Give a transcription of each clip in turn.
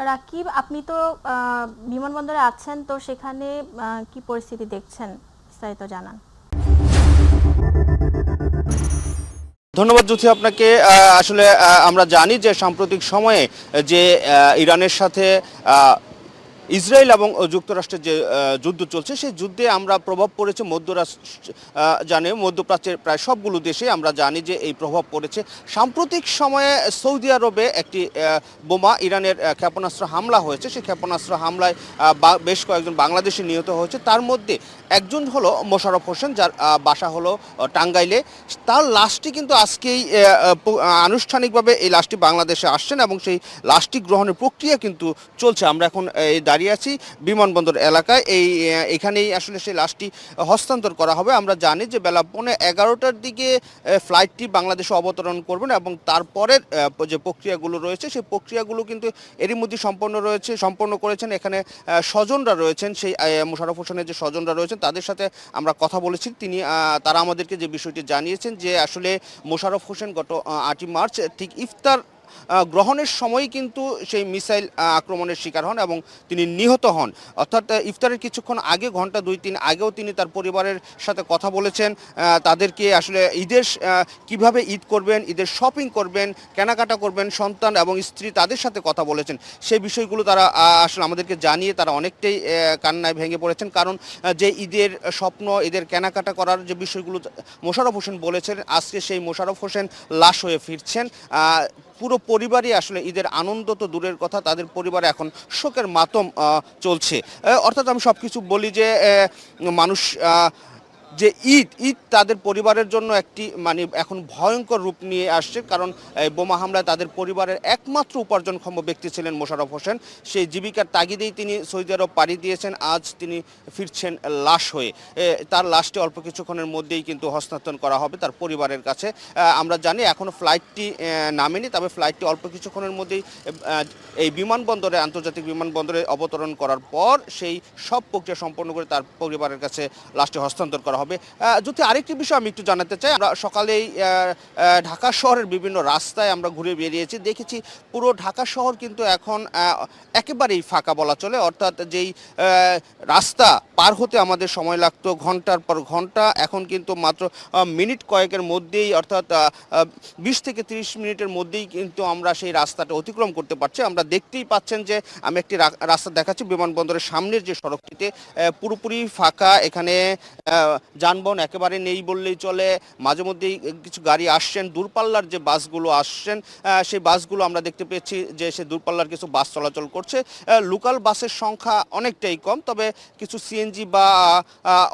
রাকিব, আপনি তো বিমানবন্দরে আছেন, তো সেখানে কি পরিস্থিতি দেখছেন বিস্তারিত জানান। ধন্যবাদ জ্যোতি আপনাকে। আসলে আমরা জানি যে সাম্প্রতিক সময়ে যে ইরানের সাথে ইসরায়েল এবং যুক্তরাষ্ট্রের যে যুদ্ধ চলছে, সেই যুদ্ধে আমরা প্রভাব পড়েছে মধ্যপ্রাচ্যের প্রায় সবগুলো দেশে আমরা জানি যে এই প্রভাব পড়েছে। সাম্প্রতিক সময়ে সৌদি আরবে একটি বোমা ইরানের ক্ষেপণাস্ত্র হামলা হয়েছে। সেই ক্ষেপণাস্ত্র হামলায় বেশ কয়েকজন বাংলাদেশি নিহত হয়েছে। তার মধ্যে একজন হলো মোশাররফ হোসেন, যার বাসা হলো টাঙ্গাইলে। তার লাশটি কিন্তু আজকেই আনুষ্ঠানিকভাবে এই লাশটি বাংলাদেশে আসছেন এবং সেই লাশটি গ্রহণের প্রক্রিয়া কিন্তু চলছে। আমরা এখন দাঁড়িয়ে আছি বিমানবন্দর এলাকায়। এখানেই আসলে সেই লাশটি হস্তান্তর করা হবে। আমরা জানি যে বেলা 11:15টার দিকে ফ্লাইটটি বাংলাদেশে অবতরণ করবেন এবং তারপরের যে প্রক্রিয়াগুলো রয়েছে সেই প্রক্রিয়াগুলো কিন্তু এরই মধ্যে সম্পন্ন করেছেন এখানে স্বজনরা রয়েছেন। সেই মোশাররফ হোসেনের যে স্বজনরা রয়েছেন তাদের সাথে আমরা কথা বলেছি। তারা আমাদেরকে যে বিষয়টি জানিয়েছেন যে আসলে মোশাররফ হোসেন গত 8ই মার্চ ঠিক ইফতার গ্রহণের সময়ই কিন্তু সেই মিসাইল আক্রমণের শিকার হন এবং তিনি নিহত হন। অর্থাৎ ইফতারের কিছুক্ষণ আগে, ঘন্টা 2-3 আগেও তিনি তার পরিবারের সাথে কথা বলেছেন। তাদেরকে আসলে কিভাবে ঈদ করবেন, ঈদের শপিং করবেন, কেনাকাটা করবেন, সন্তান এবং স্ত্রী তাদের সাথে কথা বলেছেন। সেই বিষয়গুলো তারা আসলে আমাদেরকে জানিয়ে তারা অনেকটাই কান্নায় ভেঙে পড়েছেন। কারণ যে ঈদের স্বপ্ন, ঈদের কেনাকাটা করার যে বিষয়গুলো মোশাররফ হোসেন বলেছেন, আজকে সেই মোশাররফ হোসেন লাশ হয়ে ফিরছেন। পুরো পরিবারই আসলে ঈদের আনন্দ তো দূরের কথা, তাদের পরিবারে এখন শোকের মাতম চলছে। অর্থাৎ আমি সব কিছু বলি যে মানুষ যে ঈদ তাদের পরিবারের জন্য একটি মানে এখন ভয়ঙ্কর রূপ নিয়ে আসছে। কারণ বোমা হামলায় তাদের পরিবারের একমাত্র উপার্জনক্ষম ব্যক্তি ছিলেন মোশাররফ হোসেন। সেই জীবিকার তাগিদেই তিনি সৌদি আরব পাড়ি দিয়েছেন। আজ তিনি ফিরছেন লাশ হয়ে। তার লাশটি অল্প কিছুক্ষণের মধ্যেই কিন্তু হস্তান্তর করা হবে তার পরিবারের কাছে। আমরা জানি এখনও ফ্লাইটটি নামেনি, তবে ফ্লাইটটি অল্প কিছুক্ষণের মধ্যেই এই বিমানবন্দরে, আন্তর্জাতিক বিমানবন্দরে অবতরণ করার পর সেই সব প্রক্রিয়া সম্পন্ন করে তার পরিবারের কাছে লাশটি হস্তান্তর করা হবে। যদি আরেকটি বিষয় আমি একটু জানাতে চাই, আমরা সকালেই ঢাকা শহরের বিভিন্ন রাস্তায় আমরা ঘুরে বেরিয়েছি, দেখেছি পুরো ঢাকা শহর কিন্তু এখন একেবারেই ফাঁকা বলা চলে। অর্থাৎ যেই রাস্তা পার হতে আমাদের সময় লাগতো ঘন্টার পর ঘন্টা, এখন কিন্তু মাত্র মিনিট কয়েকের মধ্যেই, অর্থাৎ 20 থেকে 30 মিনিটের মধ্যেই কিন্তু আমরা সেই রাস্তাটা অতিক্রম করতে পারছি। আমরা দেখতেই পাচ্ছেন যে আমি একটি রাস্তা দেখাচ্ছি বিমানবন্দরের সামনের যে সড়কটিতে পুরোপুরি ফাঁকা। এখানে যানবাহন একেবারে নেই বললেই চলে। মাঝে মধ্যেই কিছু গাড়ি আসছেন, দূরপাল্লার যে বাসগুলো আসছেন সেই বাসগুলো আমরা দেখতে পেয়েছি যে সে দূরপাল্লার কিছু বাস চলাচল করছে। লোকাল বাসের সংখ্যা অনেকটাই কম, তবে কিছু সিএনজি বা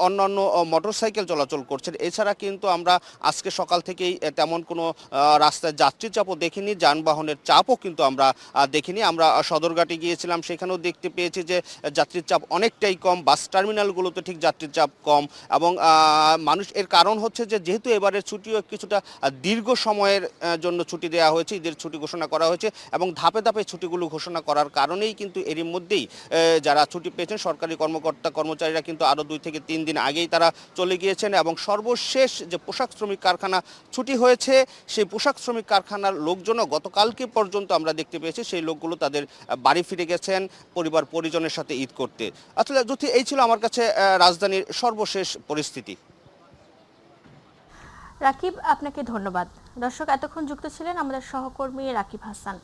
অন্যান্য মোটরসাইকেল চলাচল করছে। এছাড়া কিন্তু আমরা আজকে সকাল থেকেই তেমন কোনো রাস্তায় যাত্রীর চাপও দেখিনি, যানবাহনের চাপও কিন্তু আমরা দেখিনি। আমরা সদরঘাটে গিয়েছিলাম, সেখানেও দেখতে পেয়েছি যে যাত্রীর চাপ অনেকটাই কম। বাস টার্মিনালগুলোতে ঠিক যাত্রীর চাপ কম এবং মানুষ, এর কারণ হচ্ছে যে যেহেতু এবারের ছুটিও কিছুটা দীর্ঘ সময়ের জন্য ছুটি দেওয়া হয়েছে, ঈদের ছুটি ঘোষণা করা হয়েছে এবং ধাপে ধাপে ছুটিগুলো ঘোষণা করার কারণেই কিন্তু এরই মধ্যেই যারা ছুটি পেয়েছেন সরকারি কর্মচারীরা কিন্তু আরও 2 থেকে 3 দিন আগেই তারা চলে গিয়েছেন। এবং সর্বশেষ যে পোশাক শ্রমিক কারখানা ছুটি হয়েছে, সেই পোশাক শ্রমিক কারখানার লোকজনও গতকালকে পর্যন্ত আমরা দেখতে পেয়েছি সেই লোকগুলো তাদের বাড়ি ফিরে গেছেন পরিবার পরিজনের সাথে ঈদ করতে। আসলে যদি এই ছিল আমার কাছে রাজধানীর সর্বশেষ পরিস্থিতি। রাকিব, আপনাকে ধন্যবাদ। দর্শক, এতক্ষণ যুক্ত ছিলেন আমাদের সহকর্মী রাকিব হাসান।